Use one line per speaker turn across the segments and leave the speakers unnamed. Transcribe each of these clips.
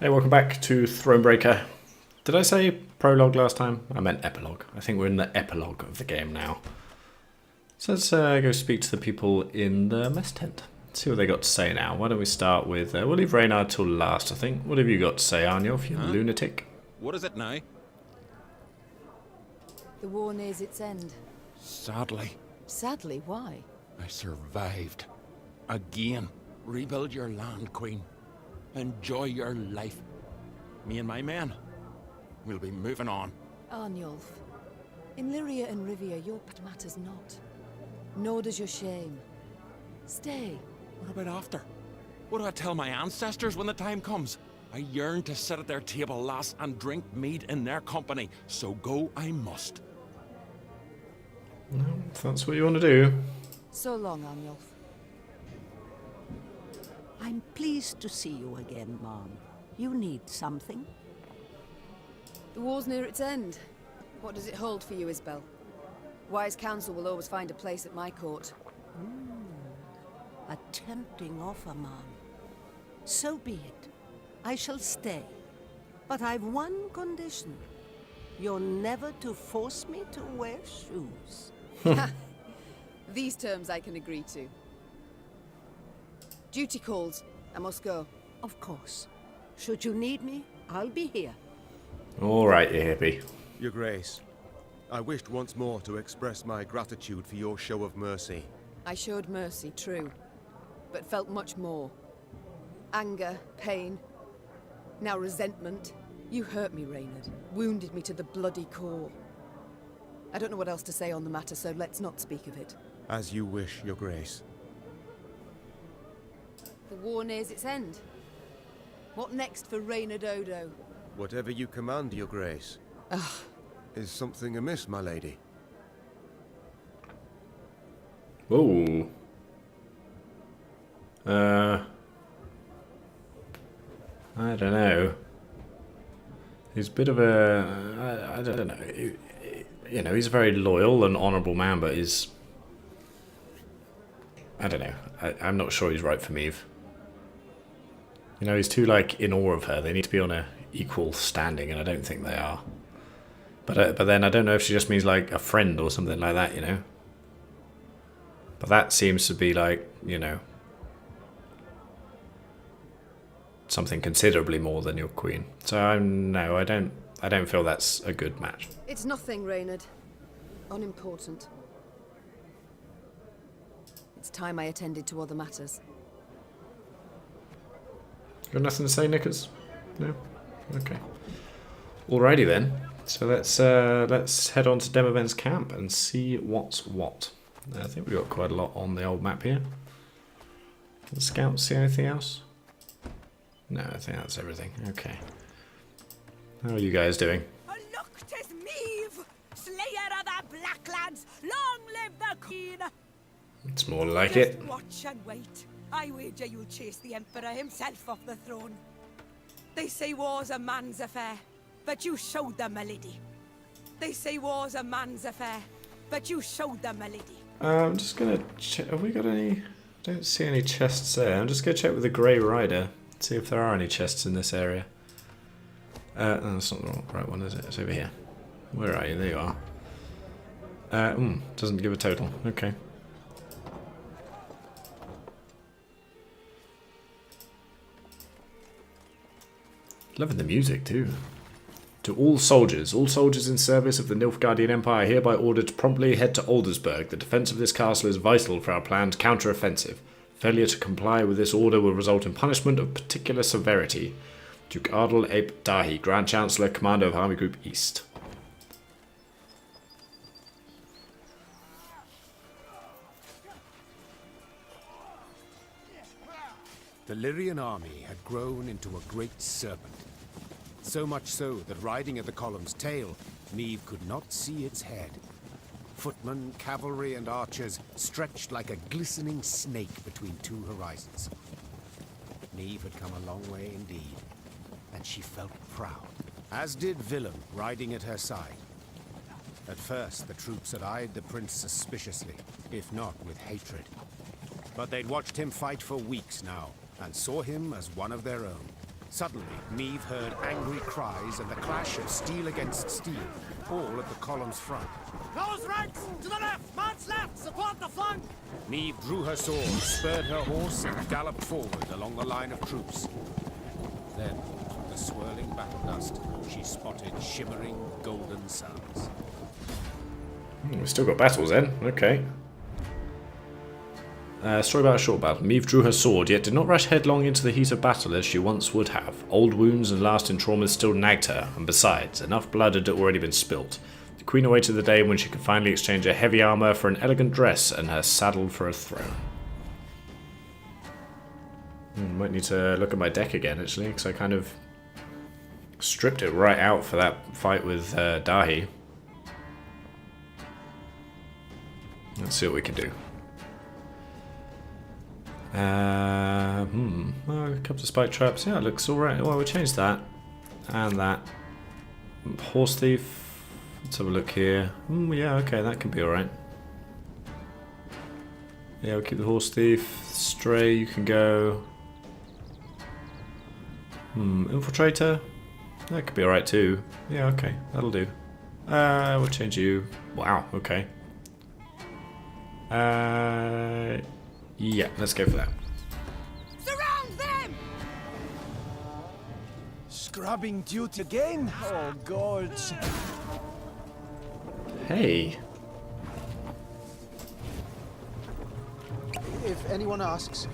Hey, welcome back to Thronebreaker. Did I say prologue last time? I meant epilogue. I think we're in the epilogue of the game now. So let's go speak to the people in the mess tent. See what they got to say now. Why don't we start with... we'll leave Reynard till last, I think. What have you got to say, Arnulf, you lunatic?
What is it now?
The war nears its end.
Sadly,
Sadly, why?
I survived. Again. Rebuild your land, Queen. Enjoy your life. Me and my men, we'll be moving on.
Arnulf, in Lyria and Rivia, your path matters not. Nor does your shame. Stay.
What about after? What do I tell my ancestors when the time comes? I yearn to sit at their table, lass, and drink mead in their company, so go I must.
No, if that's what you want to do.
So long, Arnulf.
I'm pleased to see you again, Mom. You need something?
The war's near its end. What does it hold for you, Isbel? Wise counsel will always find a place at my court.
A tempting offer, Mom. So be it. I shall stay. But I've one condition. You're never to force me to wear shoes.
These terms I can agree to. Duty calls. I must go.
Of course. Should you need me, I'll be here.
Alright, you hippie.
Your Grace, I wished once more to express my gratitude for your show of mercy.
I showed mercy, true, but felt much more. Anger, pain, now resentment. You hurt me, Reynard. Wounded me to the bloody core. I don't know what else to say on the matter, so let's not speak of it.
As you wish, Your Grace.
The war nears its end. What next for Reynard Odo?
Whatever you command, Your Grace. Is something amiss, my lady?
Whoa. I don't know. He's a bit of a... I don't know. You know, he's a very loyal and honourable man, but he's... I don't know. I'm not sure he's right for Meve. You know, he's too, like, in awe of her. They need to be on a equal standing, and I don't think they are. But then I don't know if she just means, like, a friend or something like that, you know? But that seems to be, like, you know... something considerably more than your queen. So, no, I don't feel that's a good match.
It's nothing, Reynard. Unimportant. It's time I attended to other matters.
Got nothing to say, Knickers? No? Okay. Alrighty then. So let's head on to Demavend's camp and see what's what. I think we've got quite a lot on the old map here. Can the scouts see anything else? No, I think that's everything. Okay. How are you guys doing?
Look, 'tis Meve, slayer of the Blacklands. Long live the Queen!
It's more like
Just
it.
watch and wait. I wager you'll chase the Emperor himself off the throne. They say war's a man's affair, but you showed them a lady. They say war's a man's affair, but you showed them a lady.
I'm just gonna check. Have we got any? I don't see any chests there. I'm just gonna check with the Grey Rider. See if there are any chests in this area. No, that's not the right one, is it? It's over here. Where are you? There you are. Doesn't give a total. Okay. Loving the music too. To all soldiers in service of the Nilfgaardian Empire, hereby ordered to promptly head to Aldersberg. The defence of this castle is vital for our planned counter-offensive. Failure to comply with this order will result in punishment of particular severity. Duke Ardal Ape Dahi, Grand Chancellor, Commander of Army Group East.
The Lyrian army had grown into a great serpent. So much so that riding at the column's tail, Meve could not see its head. Footmen, cavalry, and archers stretched like a glistening snake between two horizons. Meve had come a long way indeed, and she felt proud, as did Willem riding at her side. At first, the troops had eyed the prince suspiciously, if not with hatred. But they'd watched him fight for weeks now, and saw him as one of their own. Suddenly, Neve heard angry cries and the clash of steel against steel, all at the column's front.
Those ranks! To the left! Man's left! Support the flank!
Neve drew her sword, spurred her horse, and galloped forward along the line of troops. Then, through the swirling battle dust, she spotted shimmering golden suns.
We've still got battles then. Okay. Story about a short battle. Neve drew her sword, yet did not rush headlong into the heat of battle as she once would have. Old wounds and lasting traumas still nagged her, and besides, enough blood had already been spilt. The Queen awaited the day when she could finally exchange her heavy armour for an elegant dress and her saddle for a throne. Might need to look at my deck again, actually, because I kind of stripped it right out for that fight with Dahi. Let's see what we can do. Well, a couple of spike traps. Yeah, it looks alright. Well, we'll change that. And that. Horse thief. Let's have a look here. Yeah, okay, that can be alright. Yeah, we'll keep the horse thief. Stray, you can go. Infiltrator. That could be alright too. Yeah, okay, that'll do. We'll change you. Wow, okay. Yeah, let's go for that.
Surround them!
Scrubbing duty again? Oh, gods.
Hey.
If anyone asks,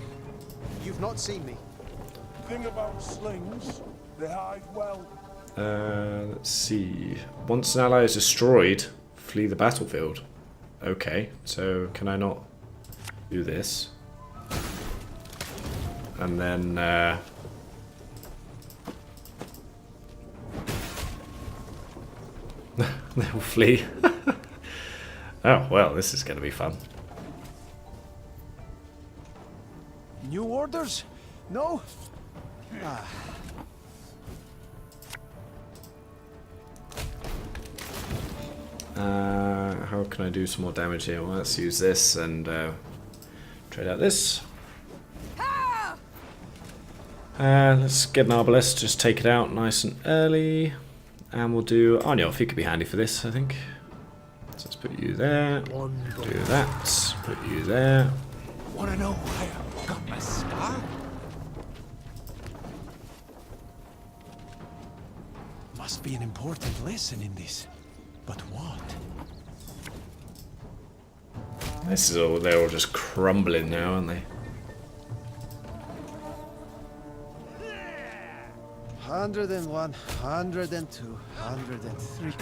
you've not seen me.
Thing about slings, they hide well.
Let's see. Once an ally is destroyed, flee the battlefield. Okay, so can I not do this? And then they'll flee. Oh well, this is going to be fun.
New orders? No?
How can I do some more damage here? Well, let's use this and trade out this. Let's get an Arbalest, just take it out nice and early. And we'll do Arnulf, he could be handy for this, I think. So let's put you there. Do that. Put you there.
Wanna know why I got my scar?
Must be an important lesson in this. But what?
This is all, they're all just crumbling now, aren't they?
101, 102, 103.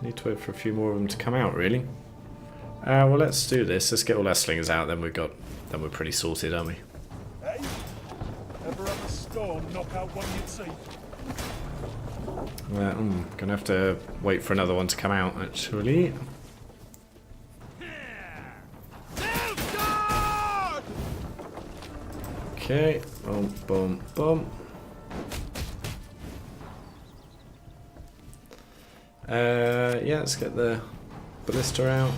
Need to wait for a few more of them to come out, really. Well, let's do this. Let's get all our slingers out. Then we're pretty sorted, aren't we?
Hey? Ever have a storm knock out one you'd see?
Gonna have to wait for another one to come out, actually. Okay, boom, boom, boom. Yeah, let's get the ballista out.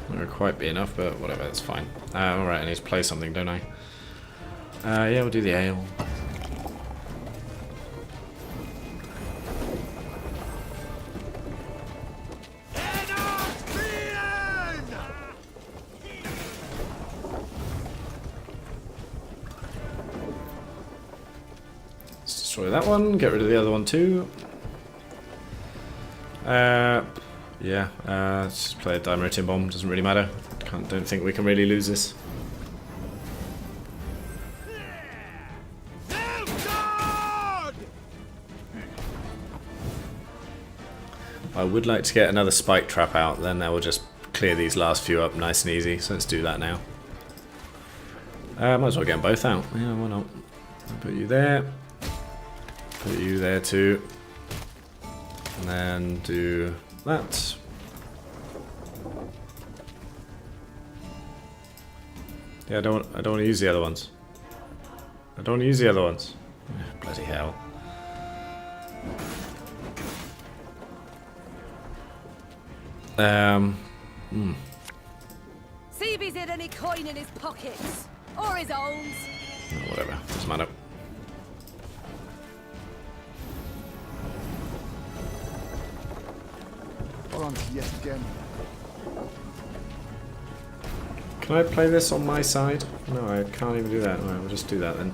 Not gonna quite be enough, but whatever, that's fine. Alright, I need to play something, don't I? Yeah, we'll do the ale. Let's destroy that one, get rid of the other one too. Yeah, let's just play a Dimeritium Bomb, doesn't really matter. Don't think we can really lose this. I would like to get another spike trap out, then that will just clear these last few up nice and easy, so let's do that now. Might as well get them both out, yeah, why not? I'll put you there, put you there too, and then do that. Yeah, I don't want to use the other ones. I don't want to use the other ones. Bloody hell.
See if he's had any coin in his pockets. Or his owns.
Oh, whatever. Doesn't matter.
On yet again.
Can I play this on my side? No, I can't even do that. Alright, we'll just do that then.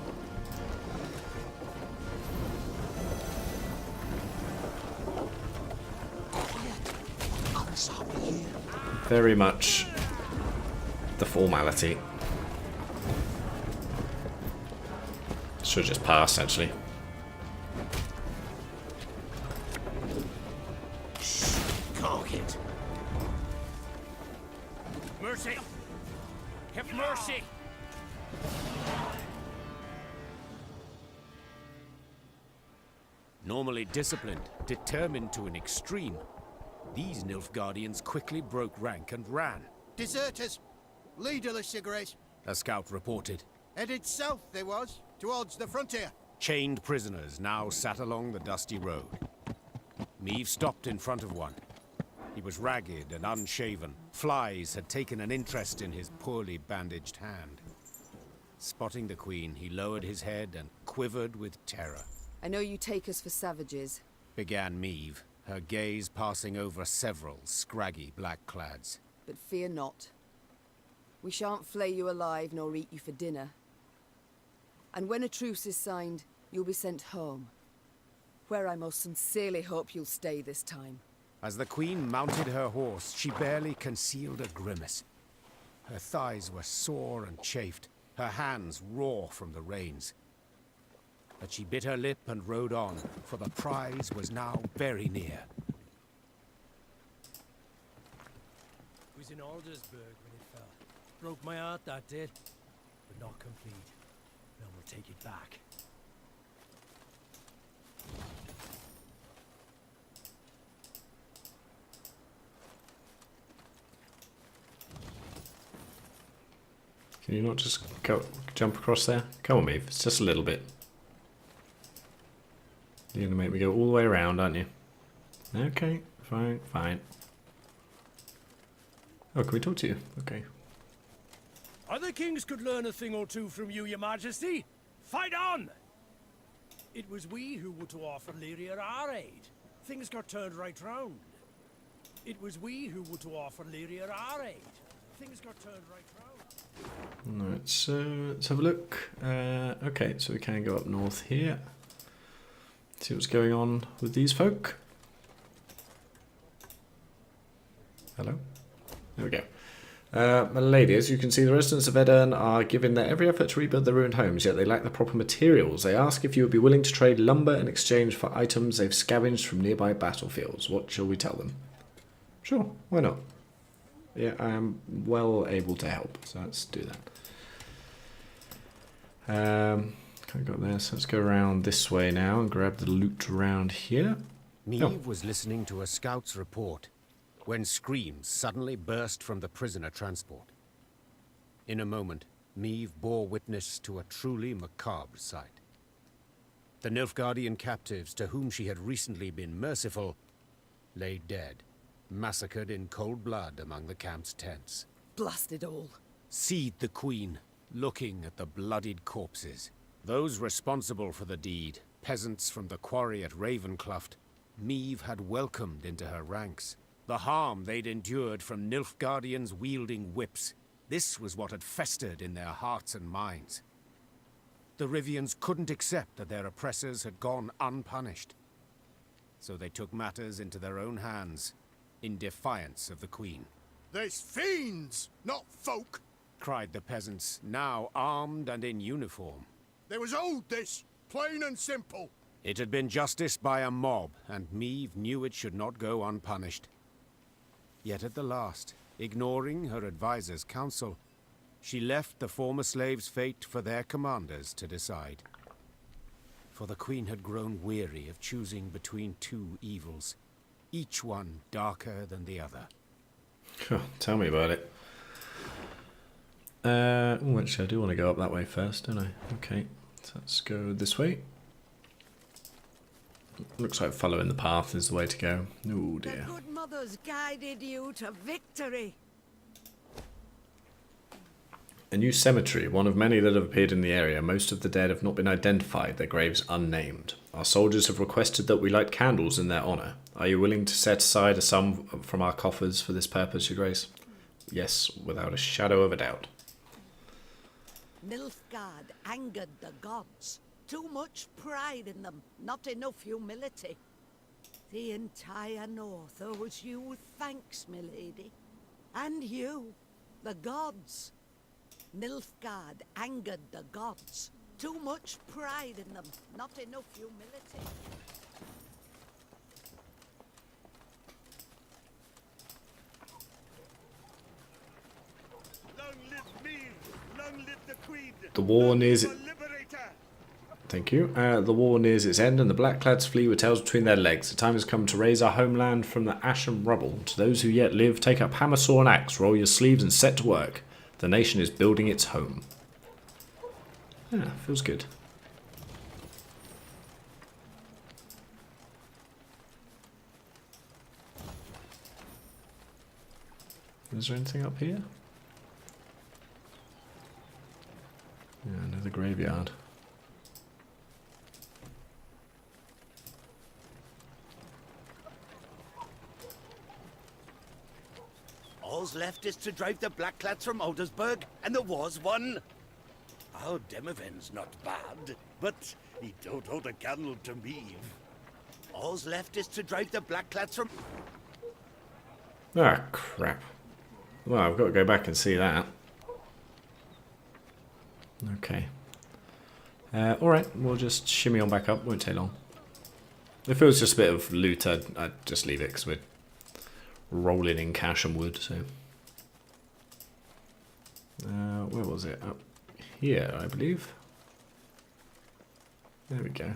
Very much the formality. Should just pass, actually.
Target. Mercy! Have mercy! Normally disciplined, determined to an extreme, these Nilfgaardians quickly broke rank and ran.
Deserters! Leaderless, Your Grace.
A scout reported.
Headed south they was, towards the frontier.
Chained prisoners now sat along the dusty road. Meave stopped in front of one. He was ragged and unshaven. Flies had taken an interest in his poorly bandaged hand. Spotting the Queen, he lowered his head and quivered with terror.
I know you take us for savages.
Began Meave, her gaze passing over several scraggy black-clads.
But fear not. We shan't flay you alive nor eat you for dinner. And when a truce is signed, you'll be sent home. Where I most sincerely hope you'll stay this time.
As the Queen mounted her horse, she barely concealed a grimace. Her thighs were sore and chafed, her hands raw from the reins. But she bit her lip and rode on, for the prize was now very near.
It was in Aldersberg when it fell. Broke my heart, that did. But not complete. Now we'll take it back.
Can you not just jump across there? Come on, Meave. It's just a little bit. You're going to make me go all the way around, aren't you? Okay, fine, fine. Oh, can we talk to you? Okay.
Other kings could learn a thing or two from you, Your Majesty. Fight on! It was we who were to offer Lyria our aid. Things got turned right round. It was we who were to offer Lyria our aid. Things got turned right round.
Alright, so let's have a look. Okay, so we can go up north here. See what's going on with these folk. Hello? There we go. My lady, as you can see, the residents of Aedirn are giving their every effort to rebuild their ruined homes, yet they lack the proper materials. They ask if you would be willing to trade lumber in exchange for items they've scavenged from nearby battlefields. What shall we tell them? Sure, why not? Yeah, I am well able to help, so let's do that. Can't go there, so let's go around this way now and grab the loot around here.
Meave was listening to a scout's report when screams suddenly burst from the prisoner transport. In a moment, Meave bore witness to a truly macabre sight. The Nilfgaardian captives to whom she had recently been merciful lay dead, massacred in cold blood among the camp's tents.
Blast it all.
Seethed the Queen, looking at the bloodied corpses. Those responsible for the deed, peasants from the quarry at Ravencloft, Meave had welcomed into her ranks. The harm they'd endured from Nilfgaardians wielding whips, this was what had festered in their hearts and minds. The Rivians couldn't accept that their oppressors had gone unpunished. So they took matters into their own hands, in defiance of the Queen.
There's fiends, not folk!
Cried the peasants, now armed and in uniform.
There was owed this, plain and simple.
It had been justice by a mob, and Meave knew it should not go unpunished. Yet at the last, ignoring her advisor's counsel, she left the former slaves' fate for their commanders to decide. For the Queen had grown weary of choosing between two evils, each one darker than the other.
Tell me about it. Oh, actually, I do want to go up that way first, don't I? Okay, so let's go this way. Looks like following the path is the way to go. Oh dear.
The good mothers guided you to victory.
A new cemetery, one of many that have appeared in the area. Most of the dead have not been identified, their graves unnamed. Our soldiers have requested that we light candles in their honour. Are you willing to set aside a sum from our coffers for this purpose, Your Grace? Yes, without a shadow of a doubt.
Nilfgaard angered the gods. Too much pride in them, not enough humility. The entire North owes you thanks, milady. And you, the gods. Nilfgaard angered the gods. Too much pride in them, not enough humility.
Long live me! Long live the Queen!
The war nears it. Thank you. The war nears its end, and the Blackclads flee with tails between their legs. The time has come to raise our homeland from the ash and rubble. To those who yet live, take up hammer, saw, and axe, roll your sleeves, and set to work. The nation is building its home. Yeah, feels good. Is there anything up here? Yeah, another graveyard.
All's left is to drive the Blackclads from Aldersberg, and the war's won. Our Demavend's not bad, but he don't hold a candle to me. All's left is to drive the Blackclads from...
Ah, crap. Well, I've got to go back and see that. Okay. Alright, we'll just shimmy on back up. Won't take long. If it was just a bit of loot, I'd just leave it, because we're rolling in cash and wood, so... where was it? Up here, I believe. There we go.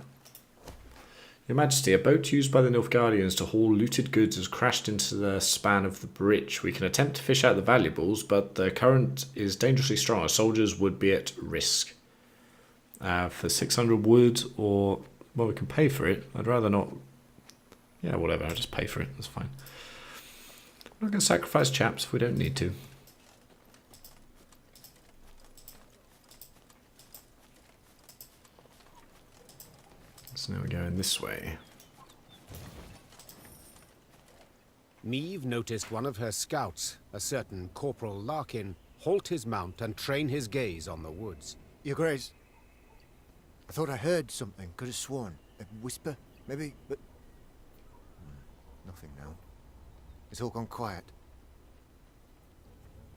Your Majesty, a boat used by the Nilfgaardians to haul looted goods has crashed into the span of the bridge. We can attempt to fish out the valuables, but the current is dangerously strong. Our soldiers would be at risk. For 600 wood, or... well, we can pay for it. I'd rather not... yeah, whatever, I'll just pay for it. That's fine. We're not going to sacrifice chaps if we don't need to. So now we're going this way.
Niamh noticed one of her scouts, a certain Corporal Larkin, halt his mount and train his gaze on the woods.
Your Grace, I thought I heard something. Could have sworn. A whisper, maybe, but... nothing now. It's all gone quiet.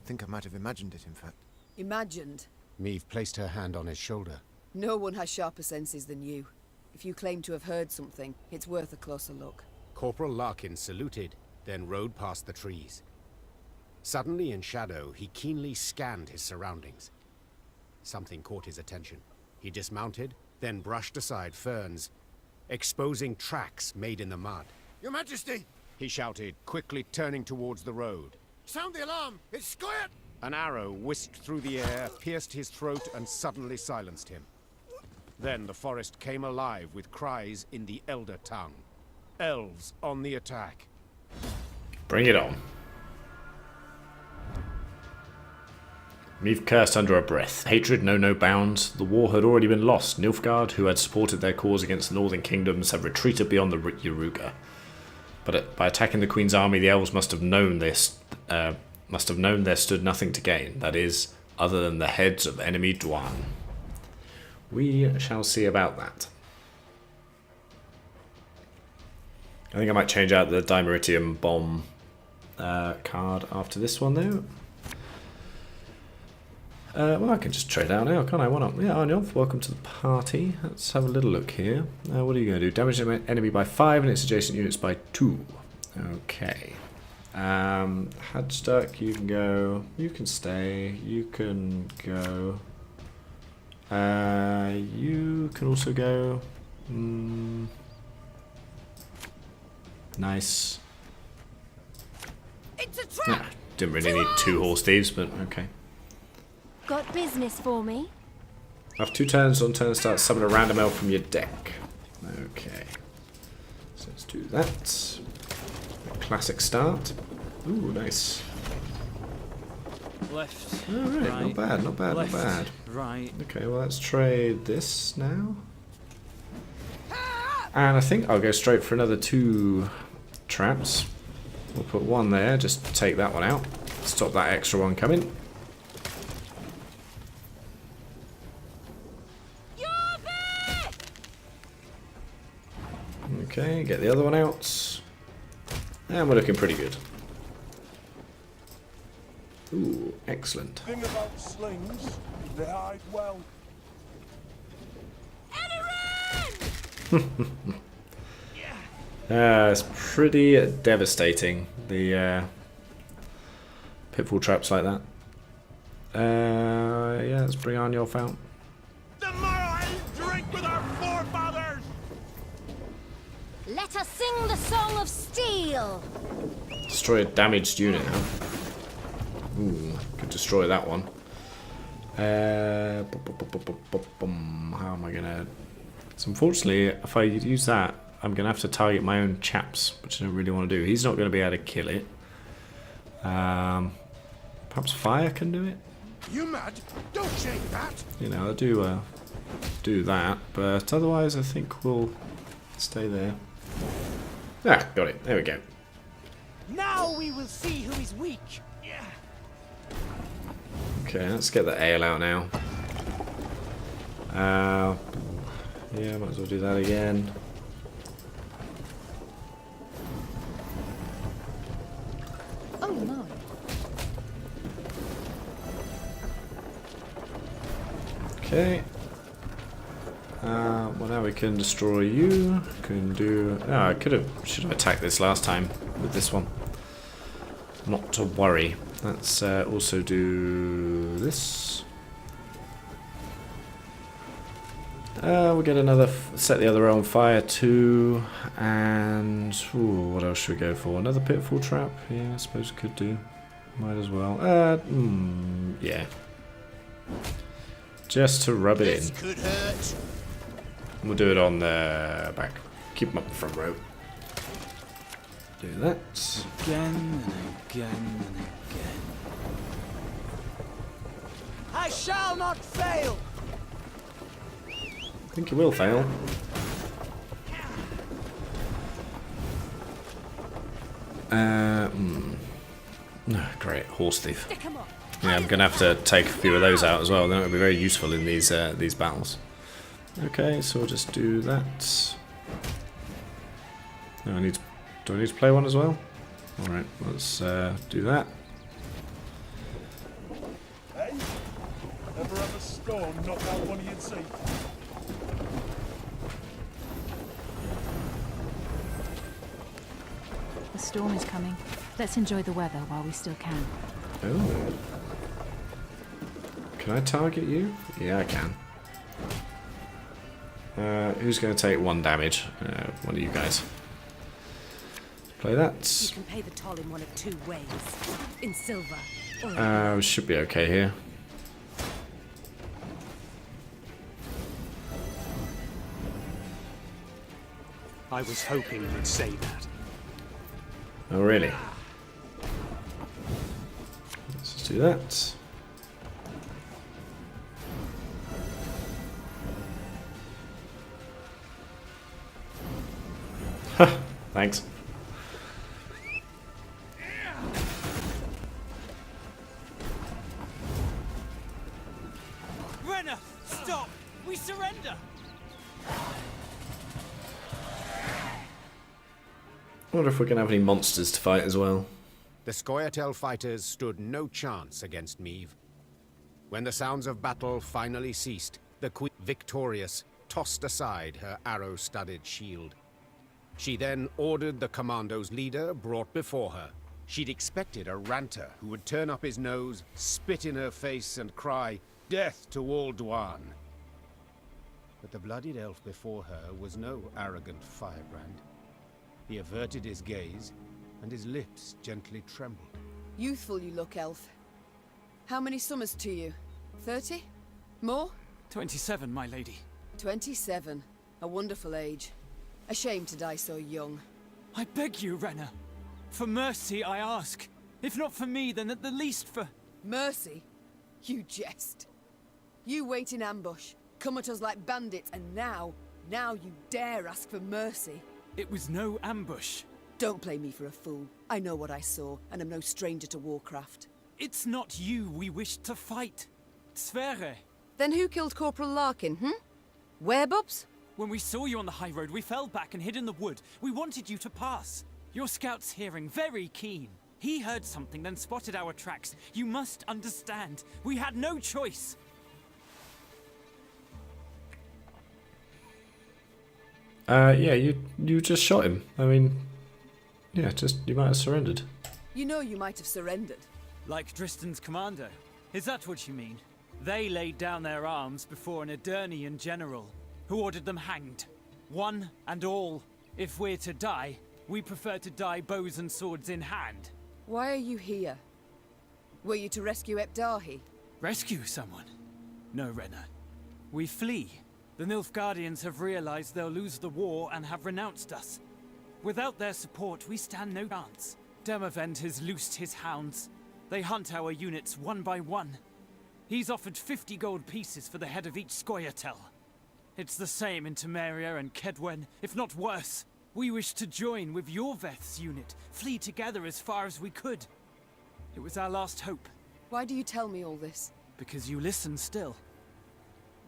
I think I might have imagined it, in fact.
Imagined?
Niamh placed her hand on his shoulder.
No one has sharper senses than you. If you claim to have heard something, it's worth a closer look.
Corporal Larkin saluted, then rode past the trees. Suddenly in shadow, he keenly scanned his surroundings. Something caught his attention. He dismounted, then brushed aside ferns, exposing tracks made in the mud.
Your Majesty!
He shouted, quickly turning towards the road.
Sound the alarm! It's squirt!
An arrow whisked through the air, pierced his throat, and suddenly silenced him. Then the forest came alive with cries in the Elder tongue. Elves on the attack.
Bring it on. Niamh cursed under her breath. Hatred know no bounds. The war had already been lost. Nilfgaard, who had supported their cause against the northern kingdoms, have retreated beyond the Yaruga. But by attacking the Queen's army, the elves must have known this. Must have known there stood nothing to gain. That is, other than the heads of enemy Dwan. We shall see about that. I think I might change out the Dimeritium bomb card after this one, though. Well, I can just trade out now, can't I? Why not? Yeah, Arnulf, welcome to the party. Let's have a little look here. What are you going to do? Damage the enemy by 5 and its adjacent units by 2. Okay. Hadsterk, you can go. You can stay. You can go. You can also go. Nice.
It's a trap.
Didn't really need 2 horse thieves, but okay.
Got business for me?
After 2 turns, on turn start, summon a random elf from your deck. Okay. So let's do that. Classic start. Ooh, nice.
Left.
Alright,
right,
not bad, not bad,
left,
not bad.
Right.
Okay, well let's trade this now. And I think I'll go straight for another 2 traps. We'll put 1 there, just take that one out. Stop that extra one coming. Okay, get the other one out. And we're looking pretty good. Ooh, excellent.
Thing about slings, they hide well.
It's pretty devastating, the pitfall traps like that. Yeah, let's bring on your fount.
Tomorrow I'll drink with our forefathers!
Let us sing the song of steel!
Destroy a damaged unit now. Ooh, could destroy that one. How am I gonna... So unfortunately, if I use that, I'm gonna have to target my own chaps, which I don't really want to do. He's not gonna be able to kill it. Perhaps fire can do it?
You mad? Don't shake that!
You know, I'll do that, but otherwise I think we'll stay there. Ah, got it. There we go.
Now we will see who is weak.
Okay, let's get the ale out now. Yeah, might as well do that again.
Oh my.
Okay. Well, now we can destroy you. Can do. Oh, I should have attacked this last time with this one. Not to worry. Let's also do this. We'll get another. Set the other row on fire too. And ooh, what else should we go for? Another pitfall trap? Yeah, I suppose we could do. Might as well. Yeah. Just to rub it in.
Could hurt.
We'll do it on the back. Keep them up the front row. Do that.
Again and again and again.
I shall not fail!
I think you will fail. Great, horse thief. Yeah, I'm gonna have to take a few of those out as well. Then it'll be very useful in these battles. Okay, so we'll just do that. No, do I need to play one as well? All right, let's do that.
Hey, ever have a storm knock out one of your teeth?
The storm is coming. Let's enjoy the weather while we still can.
Oh. Can I target you? Yeah, I can. Who's going to take 1 damage? One of you guys. Play that.
You can pay the toll in one of 2 ways. In silver or
We should be okay here.
I was hoping you'd say that.
Oh, really? Let's just do that. Ha! Thanks.
Renner, stop! We surrender!
I wonder if we're going to have any monsters to fight as well.
The Scoia'tael fighters stood no chance against Meve. When the sounds of battle finally ceased, the queen, victorious, tossed aside her arrow-studded shield. She then ordered the commando's leader brought before her. She'd expected a ranter who would turn up his nose, spit in her face, and cry, "Death to all Dwan!" But the bloodied elf before her was no arrogant firebrand. He averted his gaze, and his lips gently trembled.
Youthful you look, elf. How many summers to you? 30? More?
27, my lady.
27. A wonderful age. A shame to die so young.
I beg you, Renna. For mercy, I ask. If not for me, then at the least for...
Mercy? You jest. You wait in ambush, come at us like bandits, and now you dare ask for mercy.
It was no ambush.
Don't play me for a fool. I know what I saw, and I'm no stranger to warcraft.
It's not you we wished to fight. Sverre.
Then who killed Corporal Larkin, Werebubs?
When we saw you on the high road, we fell back and hid in the wood. We wanted you to pass. Your scout's hearing very keen. He heard something, then spotted our tracks. You must understand. We had no choice.
Yeah, you just shot him. I mean, yeah, you might have surrendered.
You know you might have surrendered.
Like Dristan's commando. Is that what you mean? They laid down their arms before an Aedirnian general, who ordered them hanged. One and all. If we're to die, we prefer to die bows and swords in hand.
Why are you here? Were you to rescue Epdarhi?
Rescue someone? No, Renna. We flee. The Nilfgaardians have realized they'll lose the war and have renounced us. Without their support, we stand no chance. Demavend has loosed his hounds. They hunt our units one by one. He's offered 50 gold pieces for the head of each Scoia'tael. It's the same in Temeria and Kedwen, if not worse. We wish to join with Yorveth's unit, flee together as far as we could. It was our last hope.
Why do you tell me all this?
Because you listen still.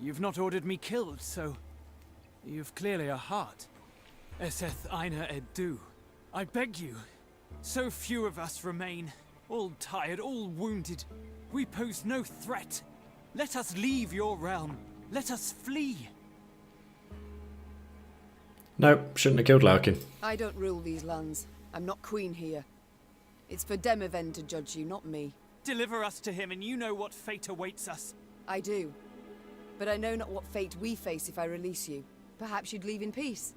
You've not ordered me killed, so... you've clearly a heart. Eseth Aina Eddu. I beg you. So few of us remain. All tired, all wounded. We pose no threat. Let us leave your realm. Let us flee.
No, shouldn't have killed Larkin.
I don't rule these lands. I'm not queen here. It's for Demavend to judge you, not me.
Deliver us to him and you know what fate awaits us.
I do. But I know not what fate we face if I release you. Perhaps you'd leave in peace.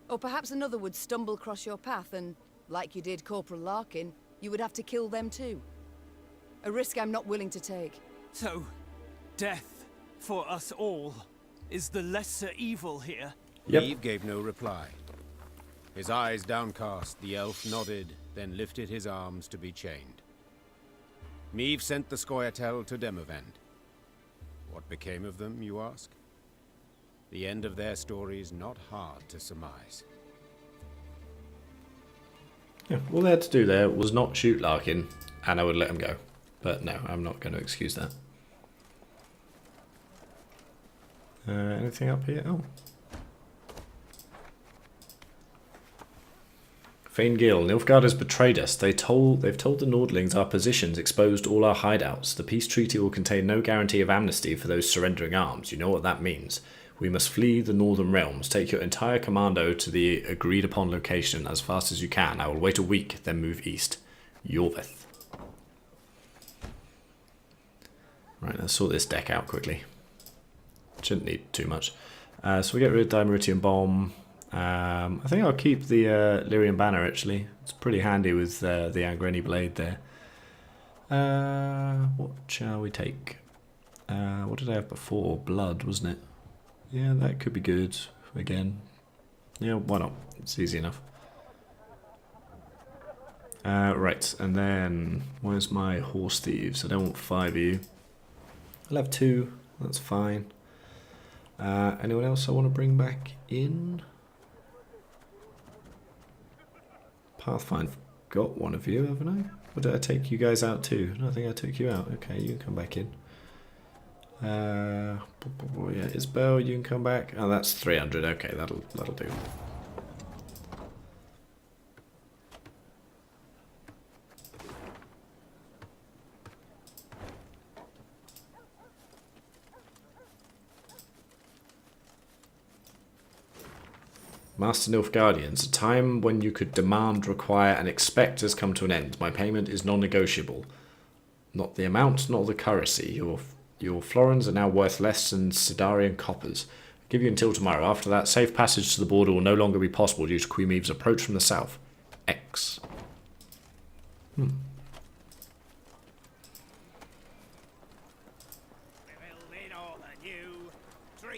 Or perhaps another would stumble across your path and, like you did Corporal Larkin, you would have to kill them too. A risk I'm not willing to take.
So, death for us all is the lesser evil here?
Yep.
Eve gave no reply. His eyes downcast, the elf nodded, then lifted his arms to be chained. Meave sent the Scoia'tael to Demavend. What became of them, you ask? The end of their story's not hard to surmise.
Yeah, all they had to do there was not shoot Larkin, and I would let him go. But no, I'm not going to excuse that. Anything up here? Oh. Faingil, Nilfgaard has betrayed us. They've told the Nordlings our positions, exposed all our hideouts. The peace treaty will contain no guarantee of amnesty for those surrendering arms. You know what that means. We must flee the northern realms. Take your entire commando to the agreed upon location as fast as you can. I will wait a week, then move east. Yorveth. Right, let's sort this deck out quickly. Shouldn't need too much. So we get rid of Dimeritian Bomb. I think I'll keep the Lyrian Banner actually. It's pretty handy with the Angreni Blade there. What shall we take? What did I have before? Blood, wasn't it? Yeah, that could be good again. Yeah, why not? It's easy enough. Right, and then where's my Horse Thieves? I don't want 5 of you. I'll have 2. That's fine. Anyone else I want to bring back in? Pathfinder, got one of you, haven't I? Or did I take you guys out too? No, I think I took you out. Okay, you can come back in. Yeah, Isbel, you can come back. Oh, that's 300. Okay, that'll do. Master Nilfgaardians, a time when you could demand, require, and expect has come to an end. My payment is non-negotiable. Not the amount, not the currency. Your florins are now worth less than Sidarian coppers. I'll give you until tomorrow. After that, safe passage to the border will no longer be possible due to Queen Maeve's approach from the south. X.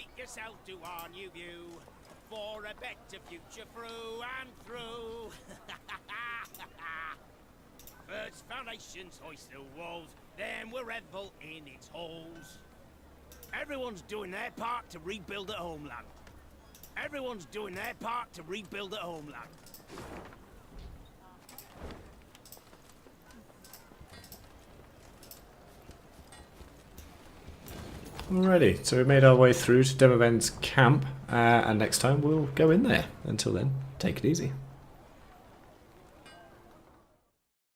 treat yourself to our new view, for a better future through and through. First foundations hoist the walls, then we'll revel in its halls. Everyone's doing their part to rebuild the homeland. Everyone's doing their part to rebuild the homeland.
Alrighty, so we made our way through to Demavend's camp, and next time we'll go in there. Until then, take it easy.